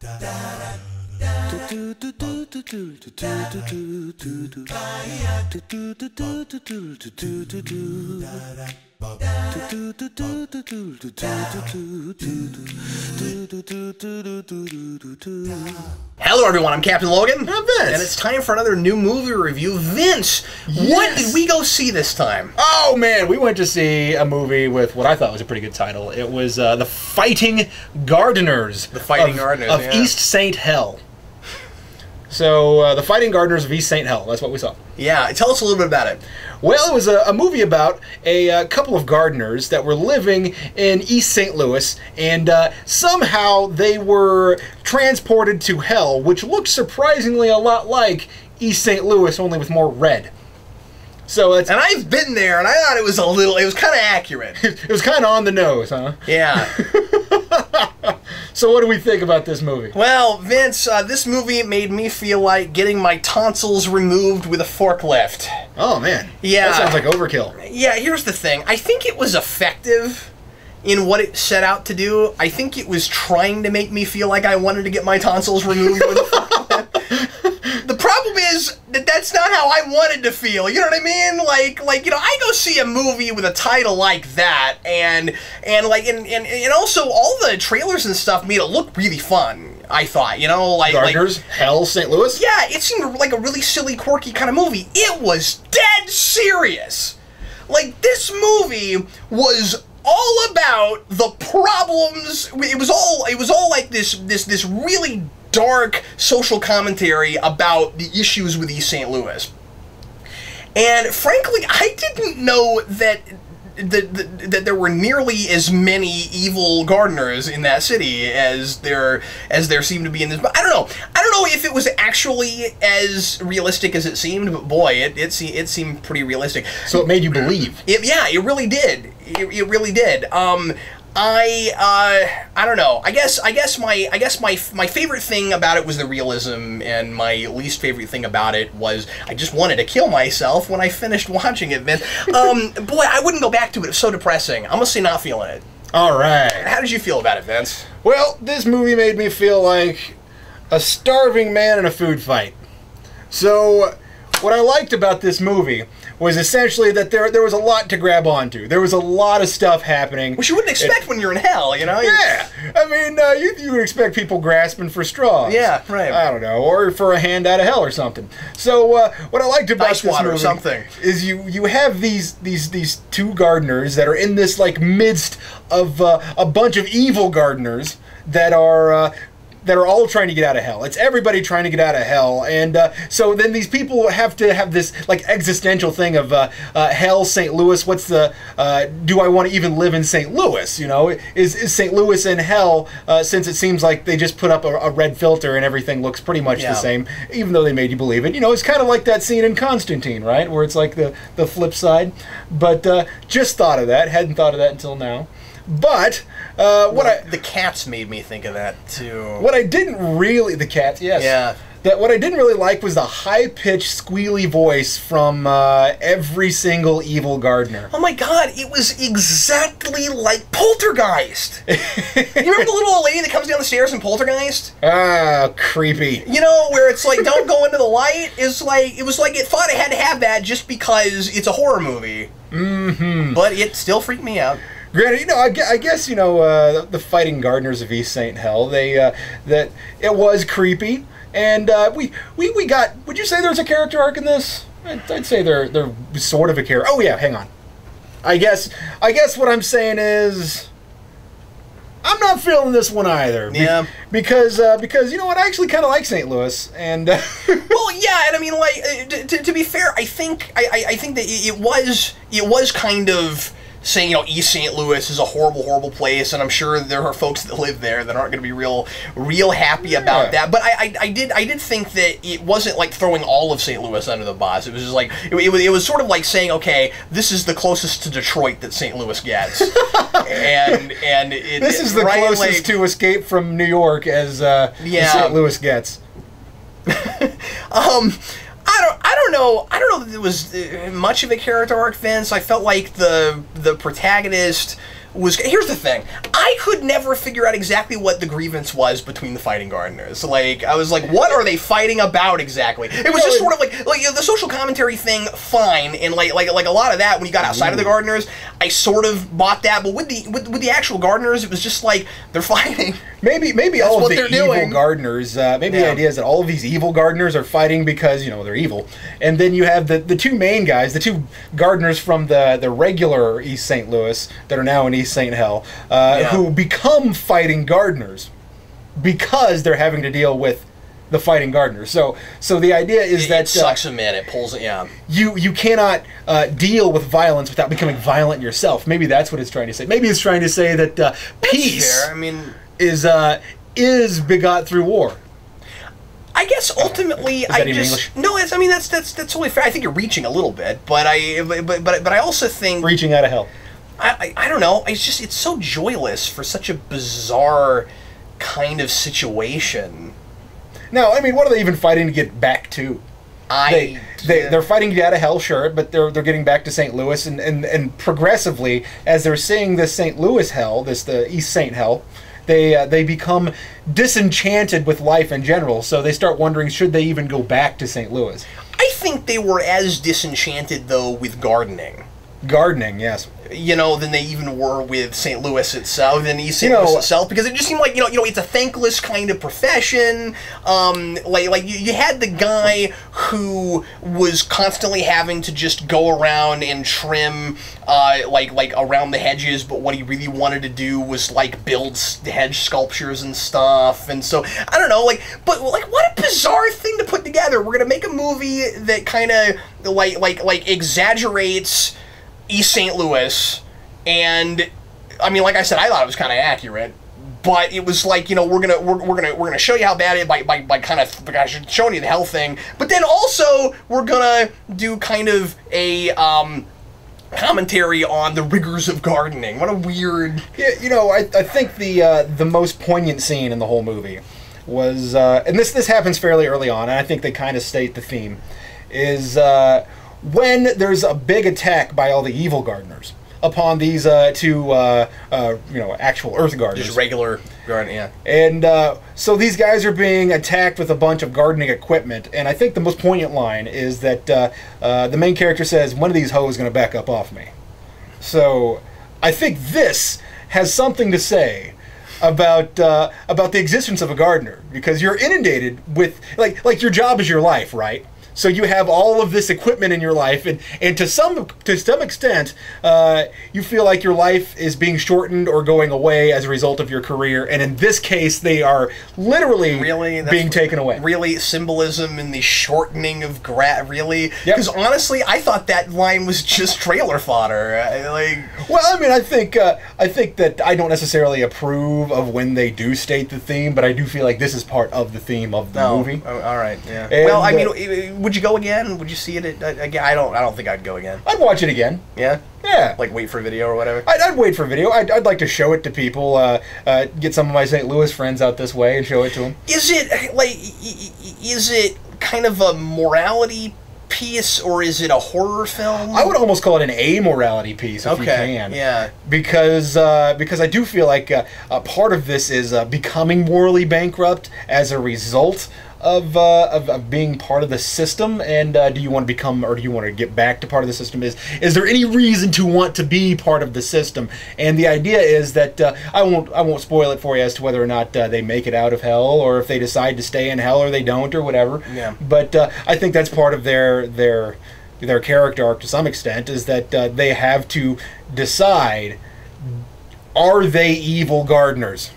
Hello everyone, I'm Captain Logan. I'm Vince. And it's time for another new movie review. Vince, what did we go see this time? Oh man, we went to see a movie with what I thought was a pretty good title. It was The Fighting Gardeners. The Fighting Gardeners, of yeah. East St. Hell. So, The Fighting Gardeners of East St. Hell, that's what we saw. Yeah, tell us a little bit about it. Well, it was a movie about a couple of gardeners that were living in East St. Louis, and somehow they were transported to hell, which looked surprisingly a lot like East St. Louis, only with more red. So it's, and I've been there, and I thought it was it was kind of accurate. It was kind of on the nose, huh? Yeah. So what do we think about this movie? Well, Vince, this movie made me feel like getting my tonsils removed with a forklift. Oh, man. Yeah. That sounds like overkill. Yeah, here's the thing. I think it was effective in what it set out to do. I think it was trying to make me feel like I wanted to get my tonsils removed with a forklift. The problem is that that's not how I wanted to feel. You know what I mean? Like you know, I go see a movie with a title like that, and also all the trailers and stuff made it look really fun. I thought, you know, Gardeners, Hell, St. Louis. Yeah, it seemed like a really silly, quirky kind of movie. It was dead serious. Like, this movie was all about the problems. It was all like this really dark social commentary about the issues with East St. Louis. And frankly, I didn't know that there were nearly as many evil gardeners in that city as there seemed to be in this. But I don't know if it was actually as realistic as it seemed. But boy, it seemed pretty realistic. So it made you believe. Yeah, it really did. It really did. I don't know. I guess my favorite thing about it was the realism, and my least favorite thing about it was I just wanted to kill myself when I finished watching it, Vince. Boy, I wouldn't go back to it. It was so depressing. I'm gonna say not feeling it. All right. How did you feel about it, Vince? Well, this movie made me feel like a starving man in a food fight. So, what I liked about this movie was essentially that there was a lot to grab onto. There was a lot of stuff happening. Which you wouldn't expect when you're in hell, you know? Yeah. I mean, you would expect people grasping for straws. Yeah, right. I don't know, or for a hand out of hell or something. So what I liked about this movie or something is you have these two gardeners that are in this like midst of a bunch of evil gardeners that are all trying to get out of hell. It's everybody trying to get out of hell, and so then these people have to have this like existential thing of hell, St. Louis. What's the? Do I want to even live in St. Louis? You know, is St. Louis in hell? Since it seems like they just put up a red filter and everything looks pretty much the same, even though they made you believe it. You know, it's kind of like that scene in Constantine, right, where it's like the flip side. But just thought of that. Hadn't thought of that until now. But the cats made me think of that too. What I didn't really the cats, yes. Yeah. What I didn't really like was the high-pitched, squealy voice from every single evil gardener. Oh my God! It was exactly like Poltergeist. You remember the little old lady that comes down the stairs in Poltergeist? Ah, creepy. You know, where it's like, don't go into the light. It was like it thought it had to have that just because it's a horror movie. Mm-hmm. But it still freaked me out. Granted, you know, I guess, you know, the Fighting Gardeners of East St. Hell, that it was creepy, and we got. Would you say there's a character arc in this? I'd say they're sort of a character. Oh yeah, hang on. I guess what I'm saying is, I'm not feeling this one either. Yeah. Because you know what, I actually kind of like St. Louis, and well, yeah, and I mean, like, to be fair, I think that it was kind of saying, you know, East St. Louis is a horrible, horrible place, and I'm sure there are folks that live there that aren't going to be real happy about that. But I did think that it wasn't like throwing all of St. Louis under the bus. It was just like it was sort of like saying, okay, this is the closest to Detroit that St. Louis gets, and this is the closest to Escape from New York as St. Louis gets. I don't know that there was much of a character arc, Vince. I felt like the protagonist was... Here's the thing. I could never figure out exactly what the grievance was between the fighting gardeners. Like, I was like, what are they fighting about exactly? It was just sort of like you know, the social commentary thing, fine, and like a lot of that when you got outside of the gardeners, I sort of bought that, but with the actual gardeners, it was just like, they're fighting. Maybe all of the evil gardeners, maybe the idea is that all of these evil gardeners are fighting because, you know, they're evil. And then you have the two main guys, the two gardeners from the regular East St. Louis that are now in East St. Hell, who become fighting gardeners because they're having to deal with the fighting gardeners. So the idea is that... It sucks them in, it pulls it, yeah. You cannot deal with violence without becoming violent yourself. Maybe that's what it's trying to say. Maybe it's trying to say that peace is begot through war. I guess ultimately, that's totally fair. I think you're reaching a little bit, but I also think reaching out of hell. I don't know. It's so joyless for such a bizarre kind of situation. No, I mean, what are they even fighting to get back to? They're fighting to get out of hell, sure, but they're getting back to St. Louis, and progressively, as they're seeing this St. Louis hell, the East St. Hell, they become disenchanted with life in general, so they start wondering, should they even go back to St. Louis? I think they were as disenchanted, though, with gardening. Gardening, yes. You know, than they even were with St. Louis itself, than East St. Louis itself, because it just seemed like, you know, it's a thankless kind of profession. Like you had the guy who was constantly having to just go around and trim, like around the hedges, but what he really wanted to do was like build hedge sculptures and stuff. And so I don't know, but what a bizarre thing to put together. We're gonna make a movie that kind of like exaggerates East St. Louis, and I mean, like I said, I thought it was kind of accurate, but it was like, you know, we're gonna show you how bad it by kind of showing you the hell thing, but then also we're gonna do kind of a commentary on the rigors of gardening. What a weird... Yeah, you know, I think the most poignant scene in the whole movie was, and this happens fairly early on, and I think they kind of state the theme, is when there's a big attack by all the evil gardeners upon these two, actual Earth gardeners. Just regular gardening, yeah. And so these guys are being attacked with a bunch of gardening equipment, and I think the most poignant line is that the main character says, one of these hoes is going to back up off me. So I think this has something to say about the existence of a gardener, because you're inundated with, like your job is your life, right? So you have all of this equipment in your life, and to some extent, you feel like your life is being shortened or going away as a result of your career. And in this case, they are literally being taken away. Really, symbolism in the shortening of really? Because honestly, I thought that line was just trailer fodder. Well, I mean, I think that I don't necessarily approve of when they do state the theme, but I do feel like this is part of the theme of the movie. Oh, all right, yeah. And, well, I mean. Would you go again? Would you see it again? I don't think I'd go again. I'd watch it again. Yeah? Yeah. Like wait for video or whatever? I'd wait for video. I'd like to show it to people, get some of my St. Louis friends out this way and show it to them. Is it kind of a morality piece, or is it a horror film? I would almost call it an amorality piece, if you can. Yeah. Because I do feel like a part of this is becoming morally bankrupt as a result of being part of the system, and do you want to become, or do you want to get back to part of the system? Is there any reason to want to be part of the system? And the idea is that I won't spoil it for you as to whether or not they make it out of hell, or if they decide to stay in hell or they don't, or whatever. Yeah. But I think that's part of their character arc to some extent, is that they have to decide, are they evil gardeners?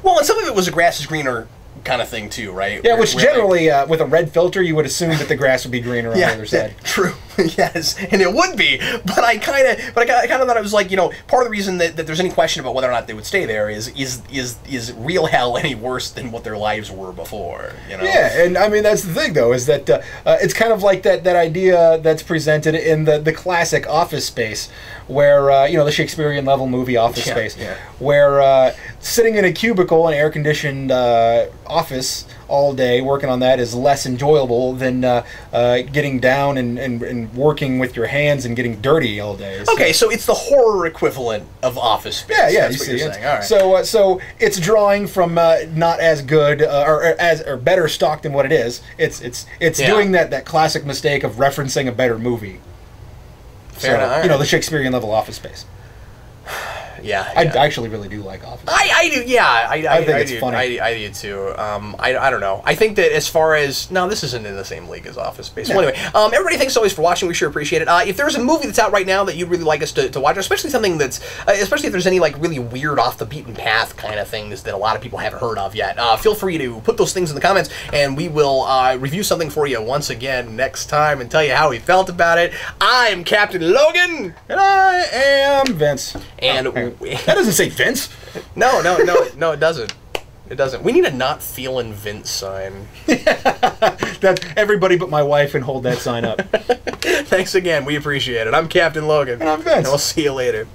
Well, and some of it was a grass is greener kind of thing too, right? Yeah, which generally, with a red filter, you would assume that the grass would be greener on the other side. True. Yes, and it would be. But I kind of thought it was like, you know, part of the reason that there's any question about whether or not they would stay there is real hell any worse than what their lives were before? You know? Yeah, and I mean that's the thing though, is that it's kind of like that idea that's presented in the classic Office Space, where the Shakespearean level movie Office Space, where sitting in a cubicle, an air conditioned office all day working on that is less enjoyable than getting down and working with your hands and getting dirty all day. So. Okay, so it's the horror equivalent of Office Space. Yeah, That's you what see. you're saying. All right. So it's drawing from not as good or better stock than what it is. It's doing that classic mistake of referencing a better movie. Fair enough. You know, the Shakespearean level Office Space. Yeah, I actually really do like Office. I do, yeah. I think it's funny. I do too. I don't know. I think that as far as no, this isn't in the same league as Office Space. Yeah. Well, anyway, everybody, thanks always for watching. We sure appreciate it. If there's a movie that's out right now that you'd really like us to watch, especially something that's, especially if there's any like really weird off the beaten path kind of things that a lot of people haven't heard of yet, feel free to put those things in the comments, and we will review something for you once again next time and tell you how we felt about it. I'm Captain Logan, And I am Vince. and that doesn't say Vince. No, it doesn't. It doesn't. We need a not feeling Vince sign. That everybody but my wife can hold that sign up. Thanks again. We appreciate it. I'm Captain Logan. And I'm Vince. And we'll see you later.